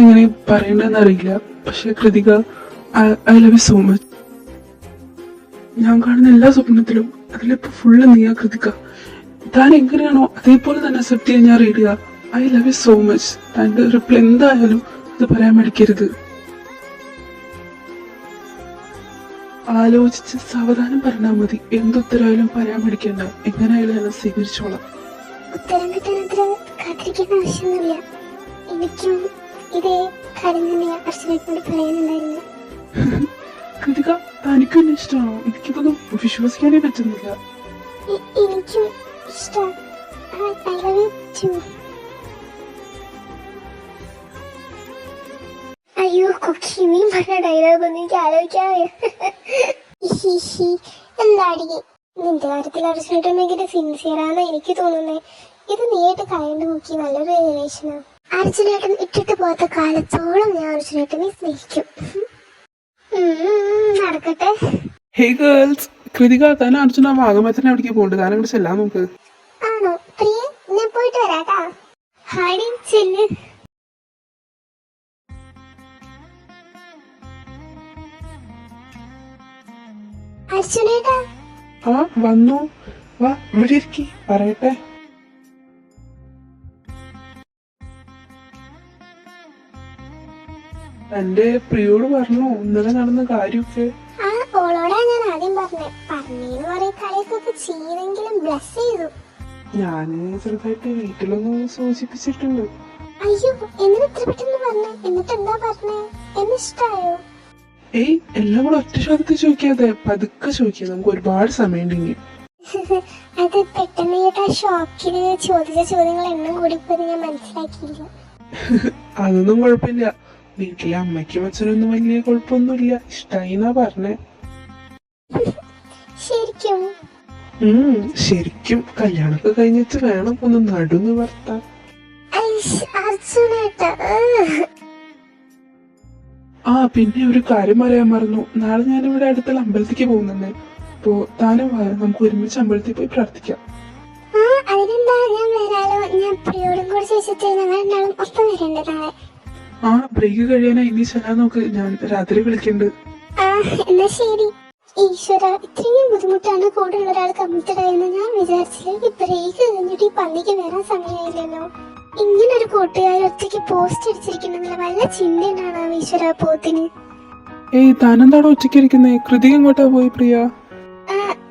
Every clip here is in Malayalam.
എങ്ങനെ പറയണ്ടെന്ന് അറിയില്ല. പക്ഷെ Krithika, I love you so much. ഞാൻ കാണുന്ന എല്ലാ സ്വപ്നത്തിലും അതിലിപ്പോ ഫുള്ള് നീയാ കൃതിക. താൻ എങ്ങനെയാണോ അതേപോലെ തന്നെ അക്സെപ്റ്റ് ചെയ്യാൻ ഞാൻ റെഡിയാ. I love you so much. തന്റെ റിപ്ലൈ എന്തായാലും അത് പറയാൻ മടിക്കരുത്. ആലോചിച്ച് സാവധാനം പറഞ്ഞാൽ മതി. എന്തുത്തരായാലും പറയാൻ മടിക്കണ്ട. എങ്ങനെയായാലും ഞാൻ സ്വീകരിച്ചോളാം. ഉത്തരം കിട്ടാനത്ര കാത്തിരിക്കേണ്ട ആവശ്യമൊന്നുമില്ല. എനിക്കും ഇതേ കാര്യം തന്നെ അർച്ചനയോട് പറയാനുണ്ടായിരുന്നു. കൃതിക, തനിക്കും എന്നെ ഇഷ്ടമാണോ? എനിക്കിതൊന്നും വിശ്വസിക്കാനേ പറ്റുന്നില്ല. എനിക്കും ഇഷ്ടം. I love you too. അയ്യോ കുക്കി, നീ പറഞ്ഞ ഡയലോഗ് ഒന്നും എനിക്ക് ആലോചിക്കാവേ. എന്താടി നിന്റെ കാര്യത്തിൽ അർച്ചനേട്ടൻ ഭയങ്കര സിൻസിയറാന്ന് എനിക്ക് തോന്നുന്നേ. ഇത് നീയായിട്ട് കളയേണ്ട നോക്കി നല്ലൊരു റിലേഷനാ. അർച്ചനേട്ടൻ ഇട്ടിട്ട് പോകാത്ത കാലത്തോളം ഞാൻ അർച്ചനേട്ടനെ സ്നേഹിക്കും. നടക്കട്ടെ. ഹേ ഗേൾസ്, കൃതിക, താൻ അർജുന വാഗമത്തിന് അവിടേക്ക് പോകണ്ട്. താൻ അങ്ങോട്ട് ചെല്ലാൻ നോക്ക്. ആണോ പ്രിയ? ഞാൻ പോയിട്ട് വരാട്ടാ. ഹാടി ചെല്ല്. അർച്ചനേട്ടാ. ആ വന്നു. വാ ഇവിടെ ഇരിക്കി, പറയട്ടെ. എന്റെ പ്രിയോട് പറഞ്ഞു ഇന്നലെ നടന്ന കാര്യമൊക്കെ. ആ ഓളോടാ ഞാൻ ആദ്യം പറഞ്ഞേന്ന് പറയ കളിയൊക്കെ ചെയ്തെങ്കിലും ബ്ലസ് ചെയ്തു. ഞാന് ചെറുതായിട്ട് വീട്ടിലൊന്ന് സൂചിപ്പിച്ചിട്ടുണ്ട്. അയ്യോ എന്നിട്ട് ഇത്ര പെട്ടെന്ന് പറഞ്ഞേ? എന്നിട്ട് എന്താ പറഞ്ഞേ? എന്നെ ഇഷ്ടായോ? ഏയ്, എല്ലാം കൂടെ ഒറ്റ ശബ്ദത്തിൽ ചോദിക്കാതെ പതുക്കെ ചോദിക്കാം. നമുക്ക് ഒരുപാട് സമയം ഉണ്ടെങ്കിൽ. അത് പെട്ടെന്ന് കേട്ടാ ഷോക്കില് ചോദിച്ച ചോദ്യങ്ങൾ എണ്ണം കൂടിപ്പോയത് ഞാൻ മനസ്സിലാക്കിയില്ല. അതൊന്നും കുഴപ്പമില്ല. വീട്ടിലെ അമ്മയ്ക്കും അച്ഛനൊന്നും വലിയ കുഴപ്പമൊന്നുമില്ല. ഇഷ്ടായിന്നാ പറഞ്ഞേ. ശരിക്കും? ശരിക്കും. കല്യാണമൊക്കെ കഴിഞ്ഞിട്ട് വേണം ഒന്ന് നടുന്ന് വർത്താൻ. ആ പിന്നെ ഒരു കാര്യം പറയാൻ മറന്നു. നാളെ ഞാനിവിടെ അടുത്തുള്ള അമ്പലത്തിലേക്ക് പോകുന്നുണ്ട്. അപ്പോ താനും നമുക്ക് ഒരുമിച്ച് അമ്പലത്തിൽ പോയി പ്രാർത്ഥിക്കാം. അതിനെന്താ, ഞാൻ വരാലോ. ഞാൻ പ്രിയോടും കൂടെ ചോദിച്ചിട്ട് ഞങ്ങൾ രണ്ടാളും ഒപ്പം വരണ്ടേ നാളെ? ആ ബ്രേക്ക് കഴിയാനായി ഇനി ചെല്ലാൻ നോക്ക്. ഞാൻ രാത്രി വിളിക്കണ്ട്. എന്നാ ശരി. ഈശ്വര, ഇത്രയും ബുദ്ധിമുട്ടാണ് കൂടെ ഉള്ള ഒരാൾ കമ്മിറ്റഡ് ആയെന്ന് ഞാൻ വിചാരിച്ചില്ല. ഈ ബ്രേക്ക് കഴിഞ്ഞിട്ട് ഈ പള്ളിക്ക് വരാൻ സമയമായില്ലല്ലോ. ഇങ്ങനൊരു കൂട്ടുകാർ ഒറ്റയ്ക്ക് പോസ്റ്റ് അടിച്ചിരിക്കുന്നില്ല. വല്ല ചിന്തയുണ്ടാണ് ഈശ്വര പോത്തിന്. ഏയ്, താനെന്താണോ ഒറ്റയ്ക്ക് ഇരിക്കുന്നേ? കൃതിക എങ്ങോട്ടാ പോയി പ്രിയ?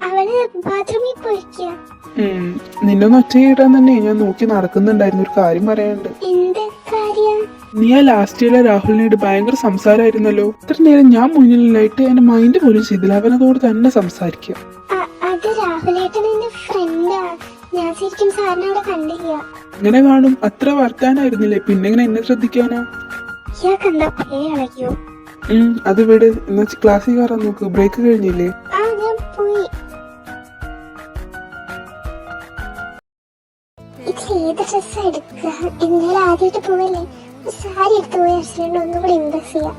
അവള് ബാത്റൂമിൽ പോയിരിക്കുക. നിന്നൊന്ന് ഒറ്റയ്ക്ക് ഇടാൻ തന്നെ ഞാൻ നോക്കി നടക്കുന്നുണ്ടായിരുന്നു. ഒരു കാര്യം പറയാനുണ്ട്. എന്ത് കാര്യം? നീ ആ ലാസ്റ്റ് ഇയറിലെ രാഹുലിനോട് ഭയങ്കര സംസാരമായിരുന്നല്ലോ. ഇത്ര നേരം ഞാൻ മുന്നിലായിട്ട് എന്റെ മൈൻഡ് പോലും ചെയ്തില്ല. അവനതോട് തന്നെ സംസാരിക്കുക. അത് രാഹുലേട്ടൻ എന്റെ ഫ്രണ്ടാ. ഞാൻ ശരിക്കും സാറിനെ അവിടെ കണ്ടില്ല. അങ്ങനെ കാണും. അത്ര വർത്താനായിരുന്നില്ലേ, പിന്നെ എങ്ങനെ എന്നെ ശ്രദ്ധിക്കാനാ? ഇയാൾക്കെന്താ പേ ഇളകിയോ? അത് വിട്. എന്നാ ക്ലാസ്സിൽ കയറാൻ നോക്ക്. ബ്രേക്ക് കഴിഞ്ഞില്ലേ? ഞാൻ പോയി. ഇതിൽ ഏത് ഡ്രസ്സാ എടുക്കുക? എന്തായാലും ആദ്യമായിട്ട് പോവല്ലേ, സാരി എടുത്തു പോയി അച്ഛനോട് ഒന്നുകൂടി ഇംപ്രസ് ചെയ്യാം.